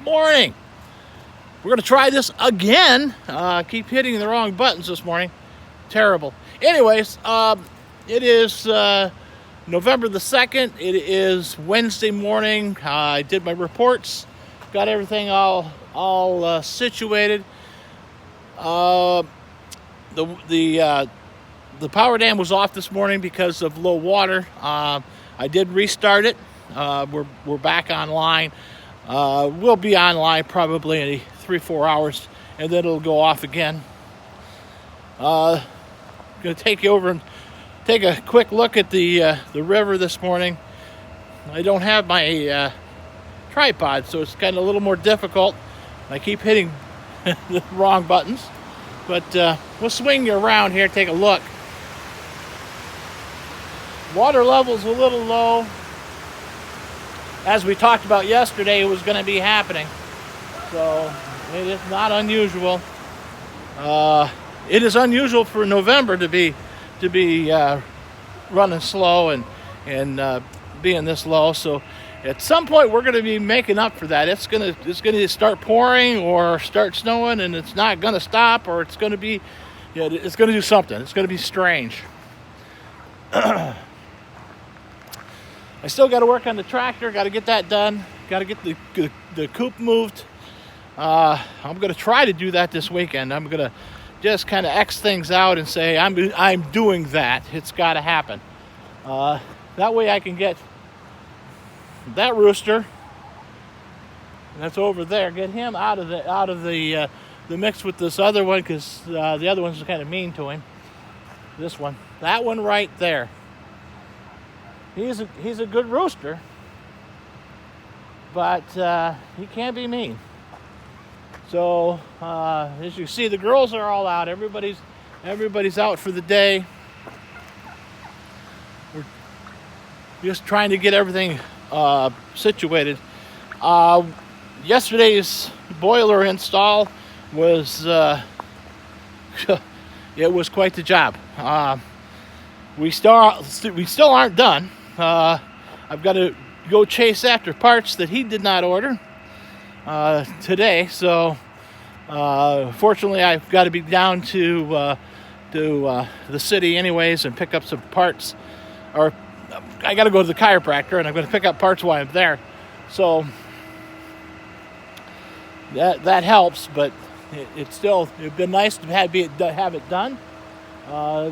morning. We're going to try this again. Keep hitting the wrong buttons this morning. Terrible. Anyways, it is November the 2nd. It is Wednesday morning. I did my reports. Got everything all situated. The power dam was off this morning because of low water. I did restart it. We're back online. We'll be online probably in 3-4 hours, and then it'll go off again. Going to take you over and take a quick look at the river this morning. I don't have my tripod, so it's kind of a little more difficult. I keep hitting the wrong buttons, but we'll swing you around here, take a look. Water level's a little low. As we talked about yesterday, it was going to be happening, so it is not unusual. It is unusual for November to be running slow and being this low. So at some point we're going to be making up for that. It's going to start pouring or start snowing, and it's not going to stop, or it's going to be, it's going to do something. It's going to be strange. I still got to work on the tractor. Got to get that done. Got to get the coop moved. I'm going to try to do that this weekend. I'm going to just kind of X things out and say I'm doing that. It's got to happen. That way I can get that rooster that's over there. Get him out of the mix with this other one, because the other one's kind of mean to him. This one, that one right there. He's a good rooster, but he can't be mean. So as you see, the girls are all out. Everybody's out for the day. We're just trying to get everything situated. Yesterday's boiler install was it was quite the job. We still aren't done. I've got to go chase after parts that he did not order today. So fortunately, I've got to be down to the city anyways and pick up some parts. Or I got to go to the chiropractor, and I'm going to pick up parts while I'm there. So that helps, but it'd been nice to have it done.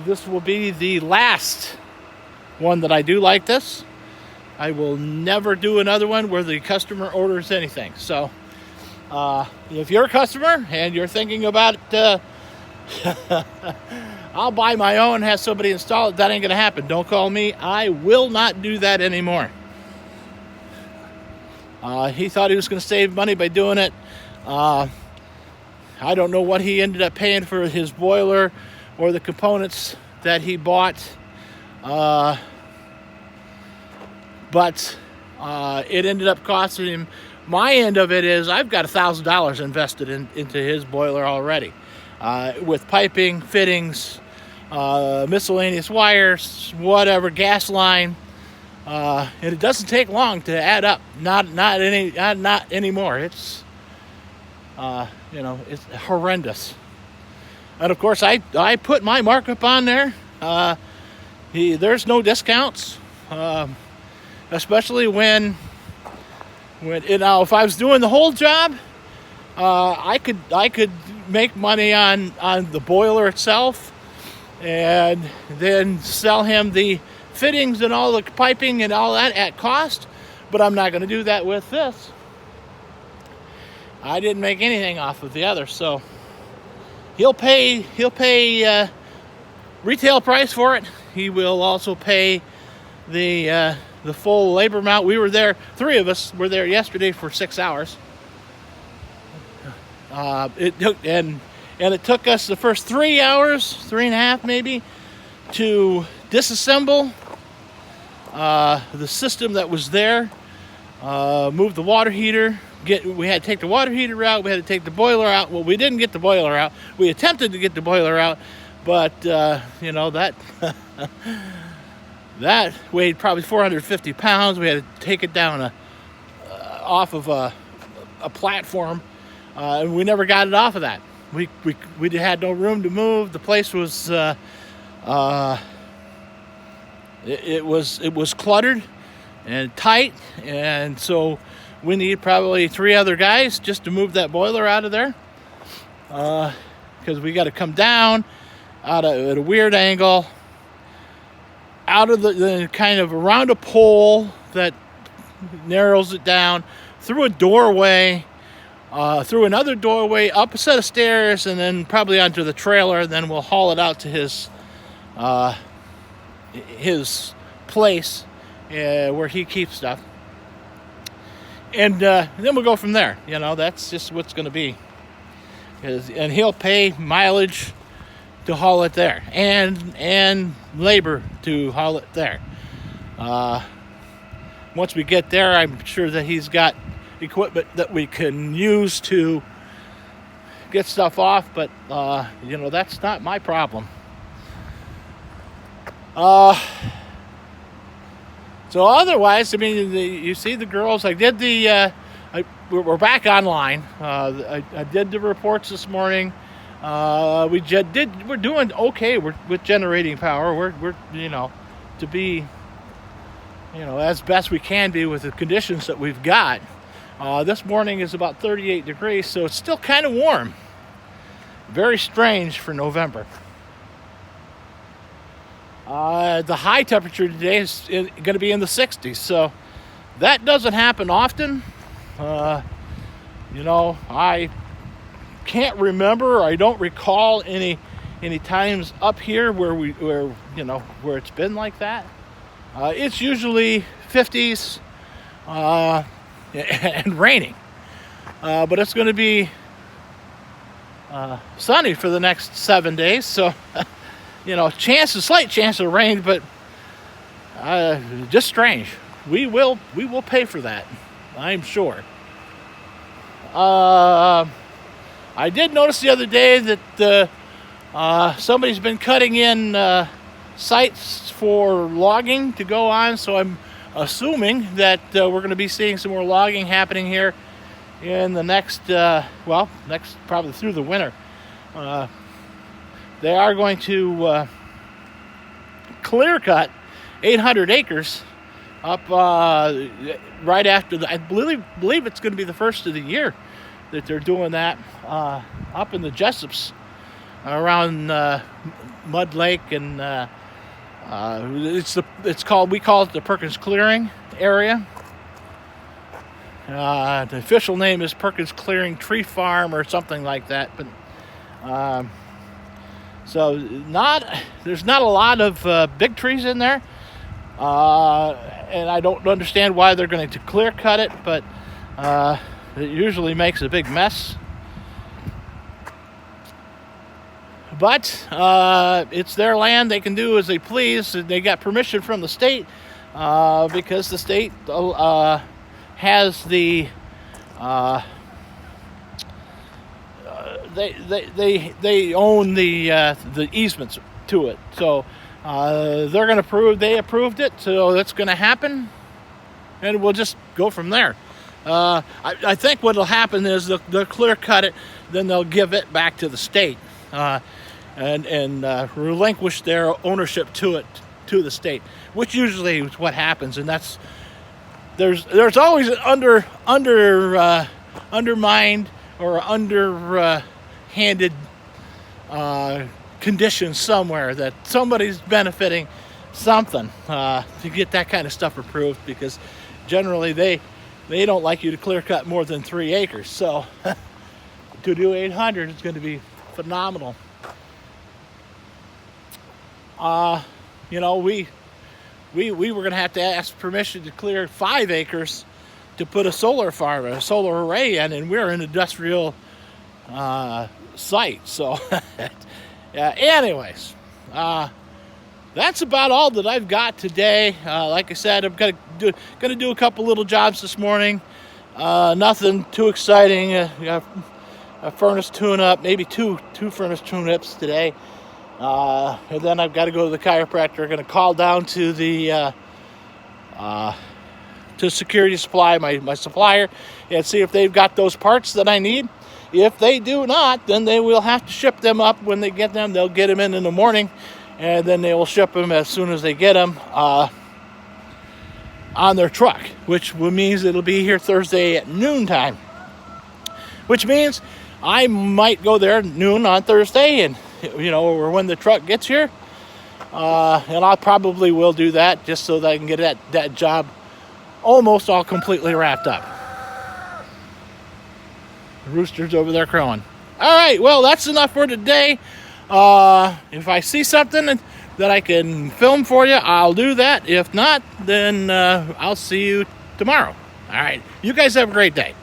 This will be the last one that I do like this. I will never do another one where the customer orders anything. So if you're a customer and you're thinking about I'll buy my own and have somebody install it, that ain't gonna happen. Don't call me. I will not do that anymore. He thought he was gonna save money by doing it. I don't know what he ended up paying for his boiler or the components that he bought. But it ended up costing him. My end of it is I've got $1,000 invested into his boiler already, with piping, fittings, miscellaneous wires, whatever, gas line, and it doesn't take long to add up. Not anymore. It's it's horrendous. And of course, I put my markup on there. There's no discounts, especially when if I was doing the whole job, I could make money on the boiler itself, and then sell him the fittings and all the piping and all that at cost. But I'm not going to do that with this. I didn't make anything off of the other, so he'll pay retail price for it. He will also pay the full labor amount. We were there, 3 of us were there yesterday for 6 hours. It took us the first 3 hours, 3.5 maybe, to disassemble the system that was there, move the water heater. We had to take the water heater out. We had to take the boiler out. Well, we didn't get the boiler out. We attempted to get the boiler out, but that that weighed probably 450 pounds. We had to take it down off of a a platform, and we never got it off of that. We had no room to move. The place was it was cluttered and tight, and so we need probably 3 other guys just to move that boiler out of there, because we got to come down at a weird angle, out of the kind of around a pole that narrows it down, through a doorway, through another doorway, up a set of stairs, and then probably onto the trailer. And then we'll haul it out to his place where he keeps stuff, and then we'll go from there. That's just what's going to be. And he'll pay mileage to haul it there, and labor to haul it there. Once we get there, I'm sure that he's got equipment that we can use to get stuff off, but that's not my problem. So otherwise, I mean, you see the girls. I did we're back online. I did the reports this morning. We're doing okay. With generating power. We're to be as best we can be with the conditions that we've got. This morning is about 38 degrees, so it's still kind of warm. Very strange for November. The high temperature today is going to be in the 60s, so that doesn't happen often. I can't remember. I don't recall any times up here where it's been like that. It's usually 50s and raining, but it's going to be sunny for the next 7 days. So, slight chance of rain, but just strange. We will pay for that, I'm sure. I did notice the other day that somebody's been cutting in sites for logging to go on, so I'm assuming that we're going to be seeing some more logging happening here in the next probably through the winter. They are going to clear cut 800 acres up right after I believe it's going to be the first of the year that they're doing that up in the Jessops around Mud Lake, and we call it the Perkins Clearing area. The official name is Perkins Clearing Tree Farm or something like that, but so there's not a lot of big trees in there, and I don't understand why they're going to clear cut it, but it usually makes a big mess. But it's their land; they can do as they please. They got permission from the state because the state has the they own the easements to it, so they're going to they approved it, so that's going to happen, and we'll just go from there. I think what'll happen is they'll clear cut it, then they'll give it back to the state, and relinquish their ownership to it to the state, which usually is what happens, and that's there's always an undermined or underhanded condition somewhere that somebody's benefiting something to get that kind of stuff approved, because generally they don't like you to clear cut more than 3 acres. So to do 800 is going to be phenomenal. We were going to have to ask permission to clear 5 acres to put a solar farm, a solar array in, and we're an industrial site. So, anyways, that's about all that I've got today. Like I said, I'm gonna do a couple little jobs this morning. Nothing too exciting. A furnace tune-up, maybe two furnace tune-ups today. And then I've got to go to the chiropractor. I'm going to call down to the to Security Supply, my supplier, and see if they've got those parts that I need. If they do not, then they will have to ship them up when they get them. They'll get them in the morning, and then they will ship them as soon as they get them on their truck, which means it'll be here Thursday at noontime, which means I might go there at noon on Thursday, and or when the truck gets here, and I probably will do that just so that I can get that job almost all completely wrapped up. The rooster's over there crowing. All right, well, that's enough for today. If I see something that I can film for you, I'll do that. If not, then I'll see you tomorrow. All right, you guys have a great day.